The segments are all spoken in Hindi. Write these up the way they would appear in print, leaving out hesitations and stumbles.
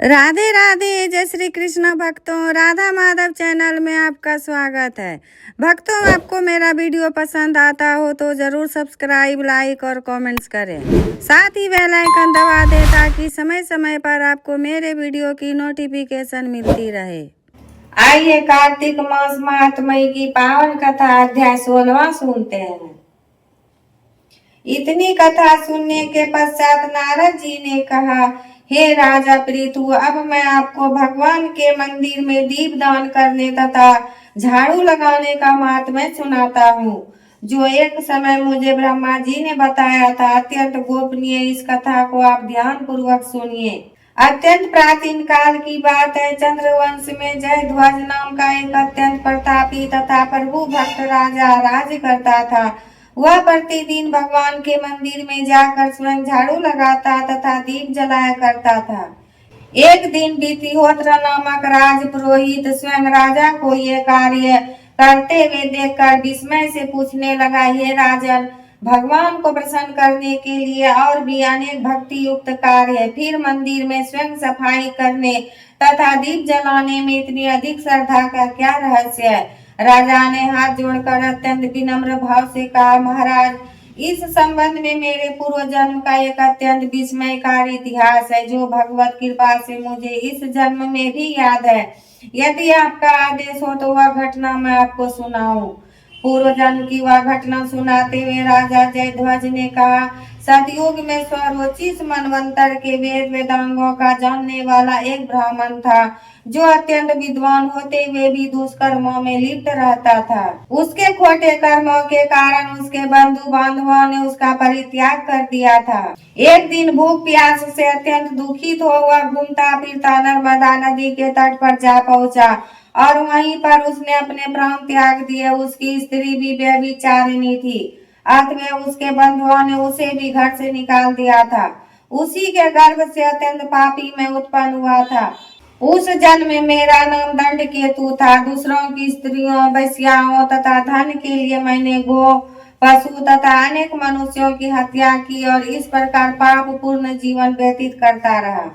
राधे राधे। जय श्री कृष्ण भक्तों, राधा माधव चैनल में आपका स्वागत है। भक्तों, आपको मेरा वीडियो पसंद आता हो तो ज़रूर सब्सक्राइब, लाइक और कमेंट्स करें। साथ ही बेल आइकन दबा दें ताकि समय समय पर आपको मेरे वीडियो की नोटिफिकेशन मिलती रहे। आइए कार्तिक मास महात्म्य की पावन कथा अध्याय 16वां सुनते हैं। इतनी कथा सुनने के पश्चात नारद जी ने कहा, हे राजा पृथु, अब मैं आपको भगवान के मंदिर में दीप दान करने तथा झाड़ू लगाने का महात्म्य सुनाता हूँ, जो एक समय मुझे ब्रह्मा जी ने बताया था। अत्यंत गोपनीय इस कथा को आप ध्यान पूर्वक सुनिए। अत्यंत प्राचीन काल की बात है। चंद्रवंश में जयध्वज नाम का एक अत्यंत प्रतापी तथा प्रभु भक्त राजा राज करता था। वह प्रतिदिन भगवान के मंदिर में जाकर स्वयं झाड़ू लगाता तथा दीप जलाया करता था। एक दिन वितिहोत्र नामक राज पुरोहित स्वयं राजा को ये कार्य करते हुए देखकर विस्मय से पूछने लगा, हे राजन, भगवान को प्रसन्न करने के लिए और भी अनेक भक्ति युक्त कार्य, फिर मंदिर में स्वयं सफाई करने तथा दीप जलाने में इतनी अधिक श्रद्धा का क्या रहस्य है? राजा ने हाथ जोड़कर अत्यंत विनम्र भाव से कहा, महाराज, इस संबंध में मेरे पूर्व जन्म का एक अत्यंत विस्मयकारी इतिहास है, जो भगवत कृपा से मुझे इस जन्म में भी याद है। यदि आपका आदेश हो तो वह घटना मैं आपको सुनाऊं। पूर्व जन्म की वह घटना सुनाते हुए राजा जयध्वज ने कहा, सतयुग में स्वरोचिष मनवंतर के वेद वेदांगों का जानने वाला एक ब्राह्मण था, जो अत्यंत विद्वान होते हुए भी दुष्कर्मों में लिप्त रहता था। उसके खोटे कर्मों के कारण उसके बंधु बांधवों ने उसका परित्याग कर दिया था। एक दिन भूख प्यास से अत्यंत दुखित हो वह घूमता फिरता नर्मदा नदी के तट पर जा पहुंचा और वहीं पर उसने अपने प्राण त्याग दिए। उसकी स्त्री भी व्यभिचारिणी थी, अतः उसके बंधुओं ने उसे भी घर से निकाल दिया था। उसी के गर्भ से अत्यंत पापी में उत्पन्न हुआ था। उस जन्म में मेरा नाम दंड केतु था। दूसरों की स्त्रियों, वैश्याओं तथा धन के लिए मैंने गो, पशु तथा अनेक मनुष्यों की हत्या की और इस प्रकार पाप पूर्ण जीवन व्यतीत करता रहा।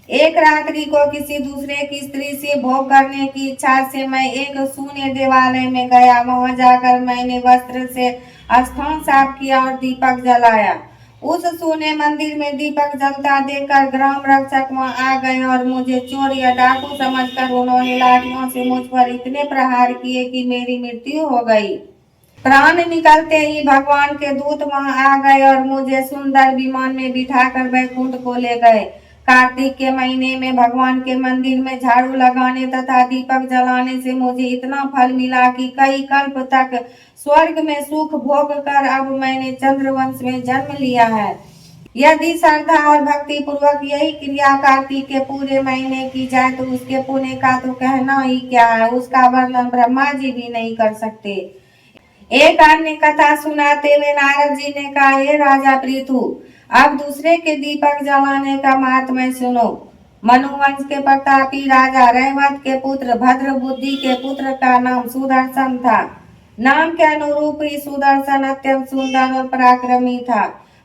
एक रात्रि को किसी दूसरे की स्त्री से भोग करने की इच्छा से मैं एक शून्य देवालय में गया। वहां जाकर मैंने वस्त्र से स्थान साफ किया और दीपक जलाया। उस शून्य मंदिर में दीपक जलता देखकर ग्राम रक्षक वहां आ गए और मुझे चोर या डाकू समझकर उन्होंने लाठियों से मुझ पर इतने प्रहार किए कि मेरी मृत्यु हो गई। प्राण निकलते ही भगवान के दूत वहां आ गए और मुझे सुंदर विमान में बिठाकर वैकुंठ को ले गए। कार्तिक के महीने में भगवान के मंदिर में झाड़ू लगाने तथा दीपक जलाने से मुझे इतना फल मिला कि कई कल्प तक स्वर्ग में सुख भोग कर अब मैंने चंद्रवंश में जन्म लिया है। यदि श्रद्धा और भक्ति पूर्वक यही क्रिया कार्तिक के पूरे महीने की जाए तो उसके पुण्य का तो कहना ही क्या है, उसका वर्णन ब्रह्मा जी भी नहीं कर सकते। एक अन्य कथा सुनाते हुए नारद जी ने कहा, हे राजा पृथु, अब दूसरे के दीपक जलाने का महात्म्य सुनो। मनुवंश के प्रतापी राजा रैवत के पुत्र भद्र बुद्धि के पुत्र का नाम सुदर्शन था। नाम के अनुरूप ही सुदर्शन अत्यंत सुंदर और पराक्रमी था।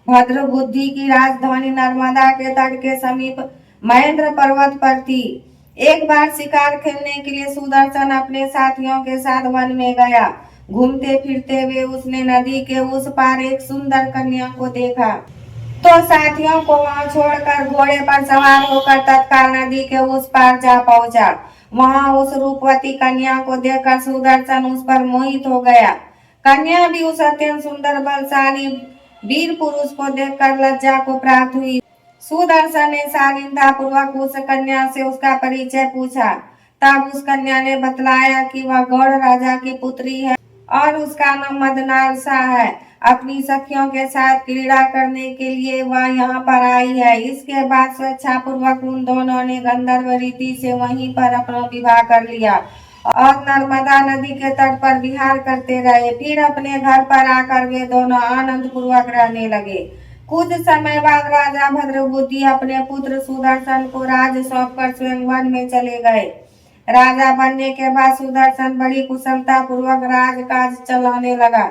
भद्र बुद्धि की राजधानी नर्मदा के तट के समीप महेंद्र पर्वत पर थी। एक बार शिकार खेलने के लिए सुदर्शन अपने साथियों के साथ वन में गया। घूमते फिरते हुए उसने नदी के उस पार एक सुंदर कन्या को देखा, तो साथियों को वहां छोड़कर घोड़े पर सवार होकर तत्काल नदी के उस पार जा पहुंचा। वहां उस रूपवती कन्या को देखकर सुदर्शन उस पर मोहित हो गया। कन्या भी उस अत्यंत सुंदर बलशाली वीर पुरुष को देखकर लज्जा को प्राप्त हुई। सुदर्शन ने शालीनता पूर्वक उस कन्या से उसका परिचय पूछा। तब उस कन्या ने बतलाया कि वह गौड़ राजा की पुत्री है और उसका नाम मदनालसा है। अपनी सखियों के साथ क्रीड़ा करने के लिए वह यहाँ पर आई है। इसके बाद स्वेच्छा पूर्वक उन दोनों ने गंधर्व रीति से वहीं पर अपना विवाह कर लिया और नर्मदा नदी के तट पर विहार करते रहे। फिर अपने घर पर आकर वे दोनों आनंद पूर्वक रहने लगे। कुछ समय बाद राजा भद्रबुद्धि अपने पुत्र सुदर्शन को राज सौंपकर स्वयं वन में चले गए। राजा बनने के बाद सुदर्शन बड़ी कुशलता पूर्वक राजकाज चलाने लगा।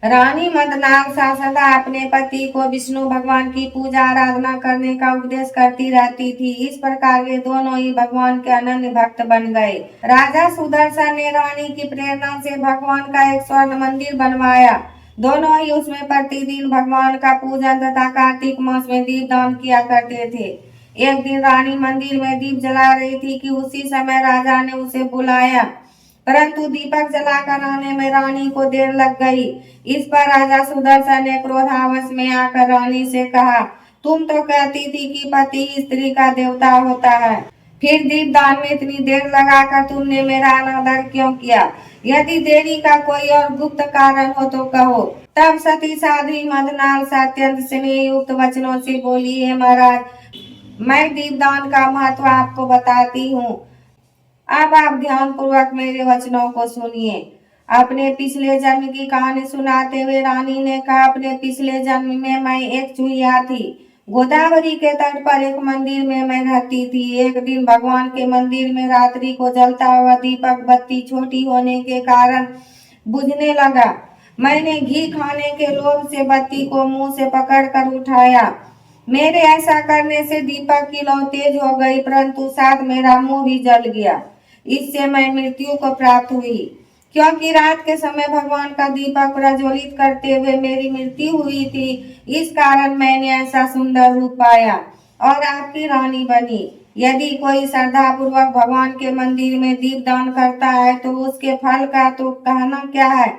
रानी मदनालसा सदा अपने पति को विष्णु भगवान की पूजा आराधना करने का उपदेश करती रहती थी। इस प्रकार वे दोनों ही भगवान के अनन्य भक्त बन गए। राजा सुदर्शन ने रानी की प्रेरणा से भगवान का एक स्वर्ण मंदिर बनवाया। दोनों ही उसमें प्रतिदिन भगवान का पूजन तथा कार्तिक मास में दीपदान किया करते थे। एक दिन रानी मंदिर में दीप जला रही थी कि उसी समय राजा ने उसे बुलाया, परंतु दीपक जलाकर आने में रानी को देर लग गई। इस पर राजा सुदर्शन ने क्रोधावश में आकर रानी से कहा, तुम तो कहती थी कि पति स्त्री का देवता होता है, फिर दीपदान में इतनी देर लगाकर तुमने मेरा अनादर क्यों किया? यदि देरी का कोई और गुप्त कारण हो तो कहो। तब सती साध्वी मदनालसा अत्यंत स्नेह युक्त वचनों से बोली, है महाराज, मैं दीपदान का महत्व आपको बताती हूँ। अब आप ध्यान पूर्वक मेरे वचनों को सुनिए। अपने पिछले जन्म की कहानी सुनाते हुए रानी ने कहा, अपने पिछले जन्म में मैं एक चूहिया थी। गोदावरी के तट पर एक मंदिर में मैं रहती थी। एक दिन भगवान के मंदिर में रात्रि को जलता हुआ दीपक बत्ती छोटी होने के कारण बुझने लगा। मैंने घी खाने के लोभ से बत्ती को मुंह से पकड़कर उठाया। मेरे ऐसा करने से दीपक की लौ तेज हो गई, परंतु साथ मेरा मुंह भी जल गया। इससे मैं मृत्यु को प्राप्त हुई। क्योंकि रात के समय भगवान का दीपक प्रज्वलित करते हुए मेरी मृत्यु हुई थी, इस कारण मैंने ऐसा सुंदर रूप पाया और आपकी रानी बनी। यदि कोई श्रद्धा पूर्वक भगवान के मंदिर में दीप दान करता है तो उसके फल का तो कहना क्या है।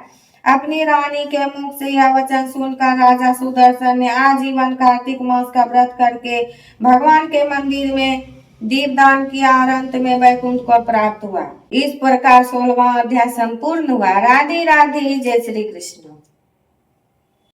अपनी रानी के मुख से यह वचन सुनकर राजा सुदर्शन ने आजीवन कार्तिक मास का व्रत करके भगवान के मंदिर में दीपदान किया और अंत में वैकुंठ को प्राप्त हुआ। इस प्रकार 16वां अध्याय संपूर्ण हुआ। राधे राधे, जय श्री कृष्ण।